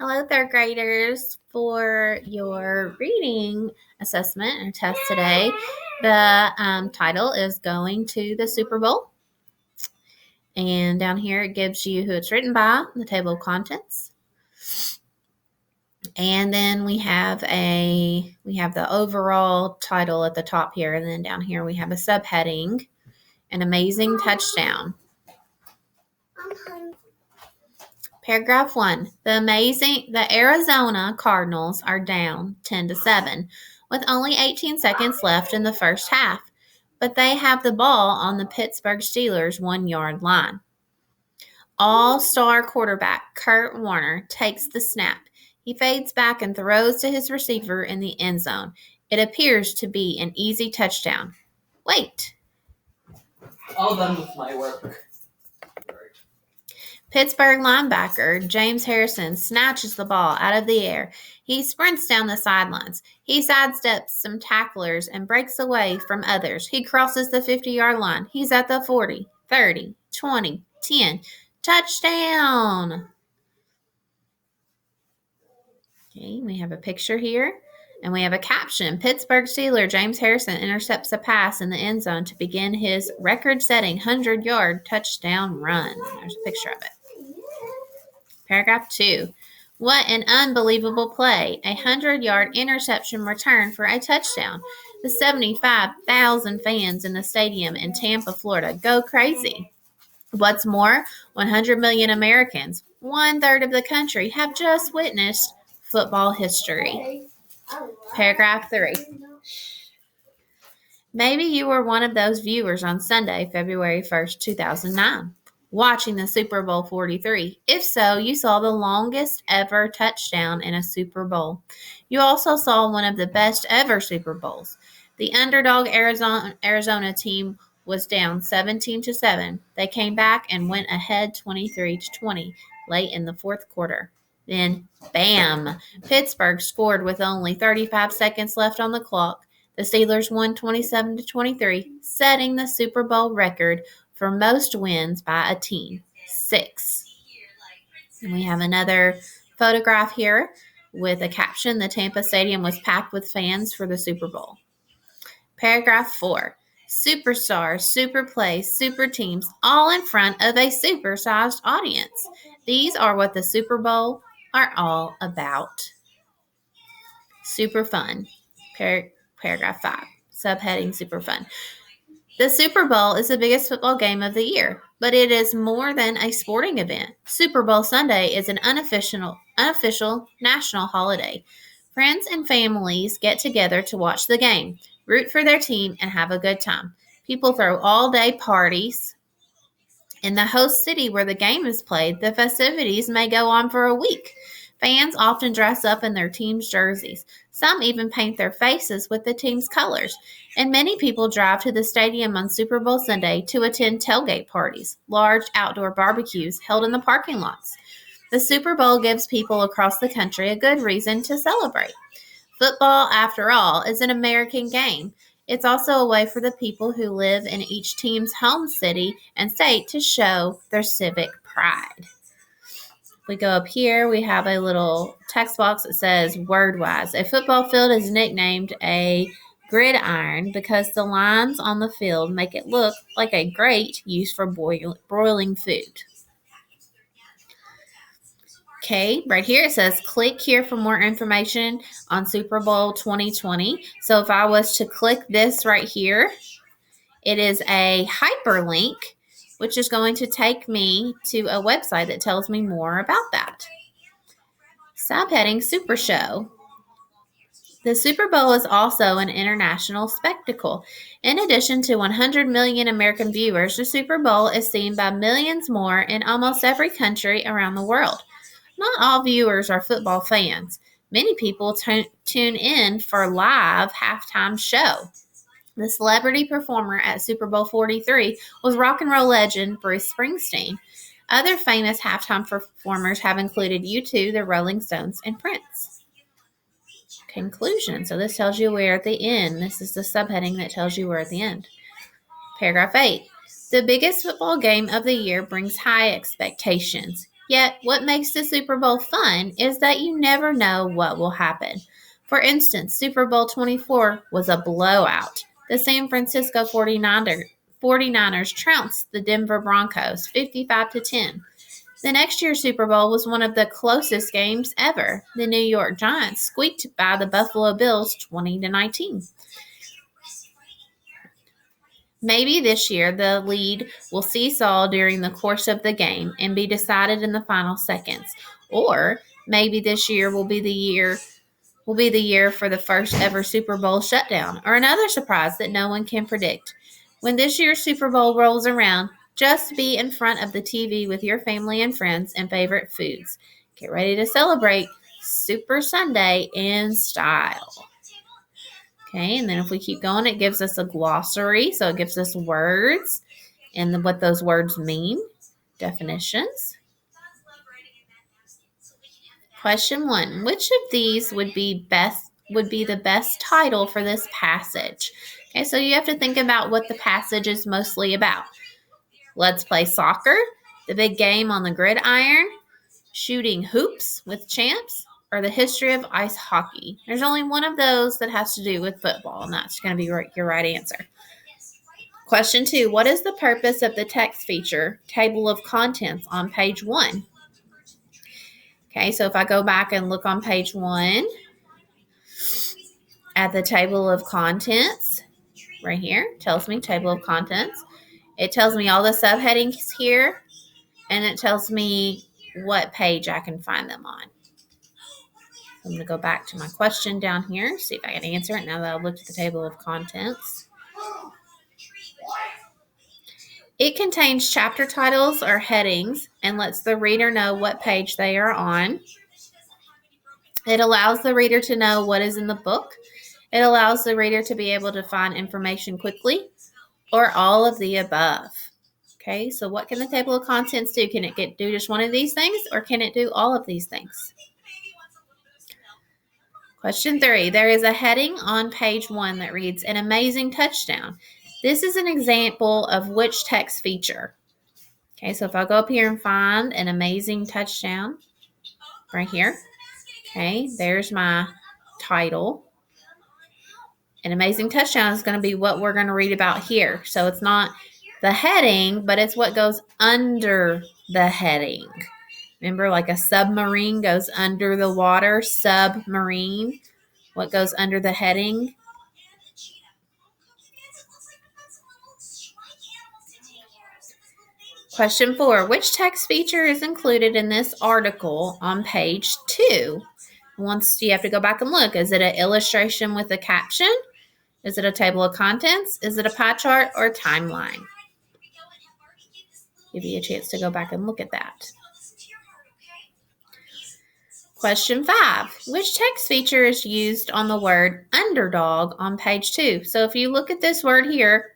Hello, third graders. For your reading assessment or test today, the title is Going to the Super Bowl. And down here it gives you who it's written by, the table of contents. And then we have the overall title at the top here, and then down here we have a subheading, an amazing touchdown. Paragraph 1. The Arizona Cardinals are down 10-7 with only 18 seconds left in the first half, but they have the ball on the Pittsburgh Steelers' 1-yard line. All-star quarterback Kurt Warner takes the snap. He fades back and throws to his receiver in the end zone. It appears to be an easy touchdown. Wait. All done with my work. Pittsburgh linebacker James Harrison snatches the ball out of the air. He sprints down the sidelines. He sidesteps some tacklers and breaks away from others. He crosses the 50-yard line. He's at the 40, 30, 20, 10. Touchdown! Okay, we have a picture here. And we have a caption. Pittsburgh Steeler James Harrison intercepts a pass in the end zone to begin his record-setting 100-yard touchdown run. There's a picture of it. Paragraph 2. What an unbelievable play. A 100-yard interception return for a touchdown. The 75,000 fans in the stadium in Tampa, Florida go crazy. What's more, 100 million Americans, 1/3 of the country, have just witnessed football history. Paragraph 3. Maybe you were one of those viewers on Sunday, February 1st, 2009, watching the Super Bowl 43. If so, you saw the longest ever touchdown in a Super Bowl. You also saw one of the best ever Super Bowls. The underdog Arizona team was down 17-7. They came back and went ahead 23-20 late in the fourth quarter. Then, bam! Pittsburgh scored with only 35 seconds left on the clock. The Steelers won 27-23, setting the Super Bowl record for most wins by a team, 6. And we have another photograph here with a caption. The Tampa Stadium was packed with fans for the Super Bowl. Paragraph 4. Superstars, super plays, super teams, all in front of a supersized audience. These are what the Super Bowl are all about. Super fun. Paragraph 5. Subheading super fun. The Super Bowl is the biggest football game of the year, but it is more than a sporting event. Super Bowl Sunday is an unofficial national holiday. Friends and families get together to watch the game, root for their team, and have a good time. People throw all-day parties. In the host city where the game is played, the festivities may go on for a week. Fans often dress up in their team's jerseys. Some even paint their faces with the team's colors. And many people drive to the stadium on Super Bowl Sunday to attend tailgate parties, large outdoor barbecues held in the parking lots. The Super Bowl gives people across the country a good reason to celebrate. Football, after all, is an American game. It's also a way for the people who live in each team's home city and state to show their civic pride. If we go up here, we have a little text box that says, word-wise, a football field is nicknamed a gridiron because the lines on the field make it look like a grate used for broiling food. Okay, right here it says click here for more information on Super Bowl 2020. So if I was to click this right here, it is a hyperlink, which is going to take me to a website that tells me more about that. Subheading Super Show. The Super Bowl is also an international spectacle. In addition to 100 million American viewers, the Super Bowl is seen by millions more in almost every country around the world. Not all viewers are football fans. Many people tune in for live halftime show. The celebrity performer at Super Bowl 43 was rock and roll legend Bruce Springsteen. Other famous halftime performers have included U2, the Rolling Stones, and Prince. Conclusion. So this tells you we're at the end. This is the subheading that tells you we're at the end. Paragraph 8. The biggest football game of the year brings high expectations. Yet, what makes the Super Bowl fun is that you never know what will happen. For instance, Super Bowl 24 was a blowout. The San Francisco 49ers trounced the Denver Broncos 55-10. The next year's Super Bowl was one of the closest games ever. The New York Giants squeaked by the Buffalo Bills 20-19. Maybe this year the lead will seesaw during the course of the game and be decided in the final seconds. Or maybe this year will be the year for the first ever Super Bowl shutdown, or another surprise that no one can predict. When this year's Super Bowl rolls around, just be in front of the TV with your family and friends and favorite foods. Get ready to celebrate Super Sunday in style. Okay, and then if we keep going, it gives us a glossary. So it gives us words and what those words mean, definitions. Question 1. Which of these would be the best title for this passage? Okay, so you have to think about what the passage is mostly about. Let's play soccer, the big game on the gridiron, shooting hoops with champs, or the history of ice hockey. There's only one of those that has to do with football, and that's going to be your right answer. Question 2. What is the purpose of the text feature, table of contents, on page 1? Okay, so if I go back and look on page 1 at the table of contents, right here, tells me table of contents. It tells me all the subheadings here, and it tells me what page I can find them on. I'm going to go back to my question down here, see if I can answer it now that I've looked at the table of contents. It contains chapter titles or headings and lets the reader know what page they are on. It allows the reader to know what is in the book. It allows the reader to be able to find information quickly, or all of the above. Okay, so what can the table of contents do? Can it do just one of these things, or can it do all of these things? Question 3. There is a heading on page 1 that reads, "An amazing touchdown." This is an example of which text feature? Okay, so if I go up here and find an amazing touchdown, right here. Okay, there's my title. An amazing touchdown is going to be what we're going to read about here. So it's not the heading, but it's what goes under the heading. Remember, like a submarine goes under the water, submarine. What goes under the heading? Question 4. Which text feature is included in this article on page 2? Once you have to go back and look. Is it an illustration with a caption? Is it a table of contents? Is it a pie chart or a timeline? Give you a chance to go back and look at that. Question 5. Which text feature is used on the word underdog on page 2? So if you look at this word here,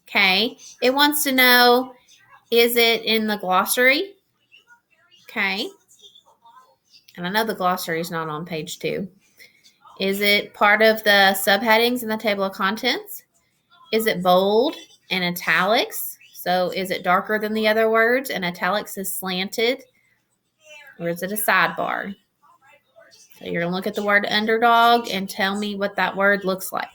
okay, it wants to know, is it in the glossary? Okay. And I know the glossary is not on page 2. Is it part of the subheadings in the table of contents? Is it bold and italics? So is it darker than the other words and italics is slanted? Or is it a sidebar? So you're going to look at the word underdog and tell me what that word looks like.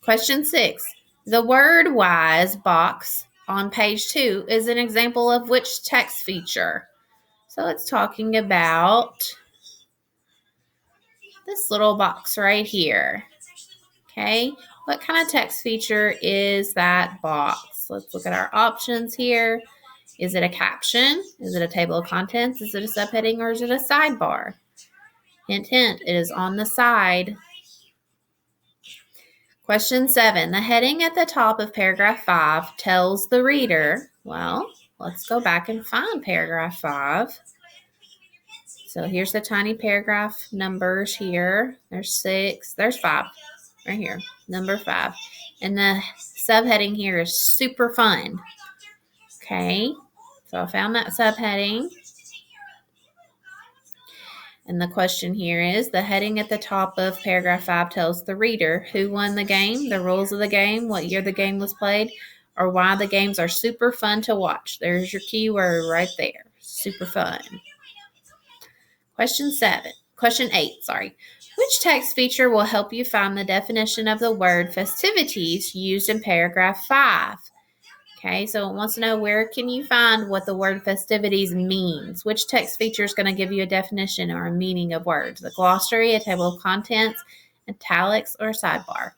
Question 6. The word wise box on page 2 is an example of which text feature? So it's talking about this little box right here. Okay, what kind of text feature is that box? Let's look at our options here. Is it a caption? Is it a table of contents? Is it a subheading, or is it a sidebar? Hint, hint, it is on the side. Question 7. The heading at the top of paragraph 5 tells the reader, well, let's go back and find paragraph 5. So here's the tiny paragraph numbers here. There's 6, there's 5 right here, number 5. And the subheading here is super fun. Okay, so I found that subheading. And the question here is, the heading at the top of paragraph 5 tells the reader who won the game, the rules of the game, what year the game was played, or why the games are super fun to watch. There's your keyword right there. Super fun. Question 8, sorry. Which text feature will help you find the definition of the word festivities used in paragraph 5? Okay, so it wants to know where can you find what the word festivities means. Which text feature is going to give you a definition or a meaning of words? The glossary, a table of contents, italics, or sidebar?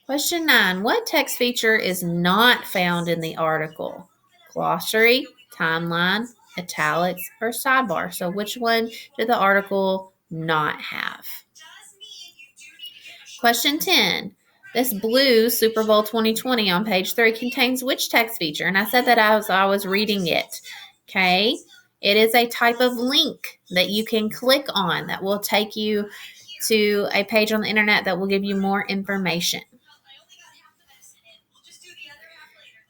Question 9. What text feature is not found in the article? Glossary, timeline, italics, or sidebar? So which one did the article not have? Question 10. This blue Super Bowl 2020 on page 3 contains which text feature? And I said that as I was reading it. Okay. It is a type of link that you can click on that will take you to a page on the internet that will give you more information.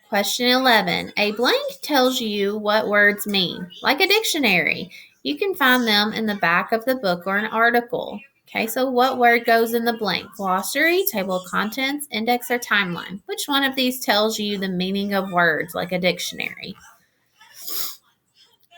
Question 11. A blank tells you what words mean, like a dictionary. You can find them in the back of the book or an article. Okay, so what word goes in the blank? Glossary, table of contents, index, or timeline? Which one of these tells you the meaning of words, like a dictionary?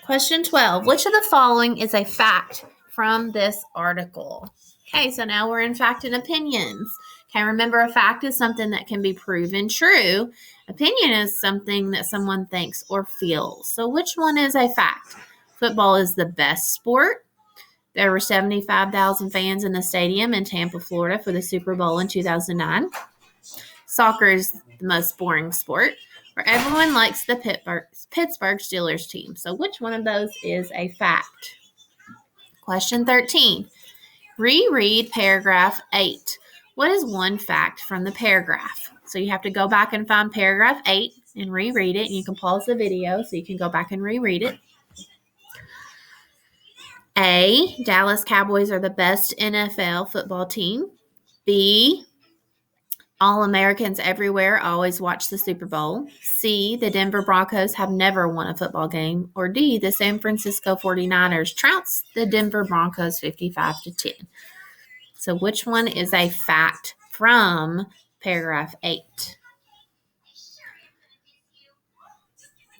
Question 12. Which of the following is a fact from this article? Okay, so now we're in fact and opinions. Okay, remember, a fact is something that can be proven true. Opinion is something that someone thinks or feels. So which one is a fact? Football is the best sport. There were 75,000 fans in the stadium in Tampa, Florida for the Super Bowl in 2009. Soccer is the most boring sport, where everyone likes the Pittsburgh Steelers team. So which one of those is a fact? Question 13. Reread paragraph 8. What is one fact from the paragraph? So you have to go back and find paragraph 8 and reread it. And you can pause the video so you can go back and reread it. A, Dallas Cowboys are the best NFL football team. B, all Americans everywhere always watch the Super Bowl. C, the Denver Broncos have never won a football game. Or D, the San Francisco 49ers trounced the Denver Broncos 55-10. So which one is a fact from paragraph 8?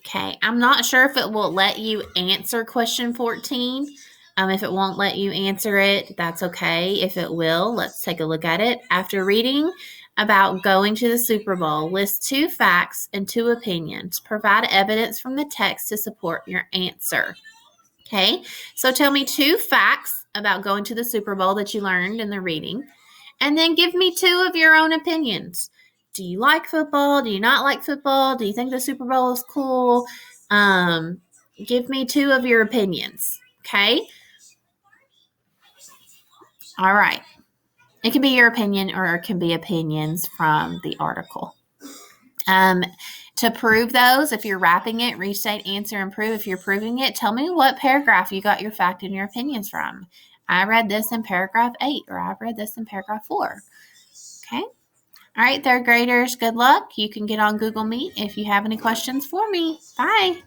Okay, I'm not sure if it will let you answer question 14. If it won't let you answer it, that's okay. If it will, let's take a look at it. After reading about going to the Super Bowl, list 2 facts and 2 opinions. Provide evidence from the text to support your answer. Okay, so tell me 2 facts about going to the Super Bowl that you learned in the reading, and then give me 2 of your own opinions. Do you like football? Do you not like football? Do you think the Super Bowl is cool? Give me 2 of your opinions, okay? All right. It can be your opinion or it can be opinions from the article. To prove those, if you're wrapping it, restate, answer, and prove. If you're proving it, tell me what paragraph you got your fact and your opinions from. I read this in paragraph 8, or I've read this in paragraph 4. Okay? All right, 3rd graders, good luck. You can get on Google Meet if you have any questions for me. Bye.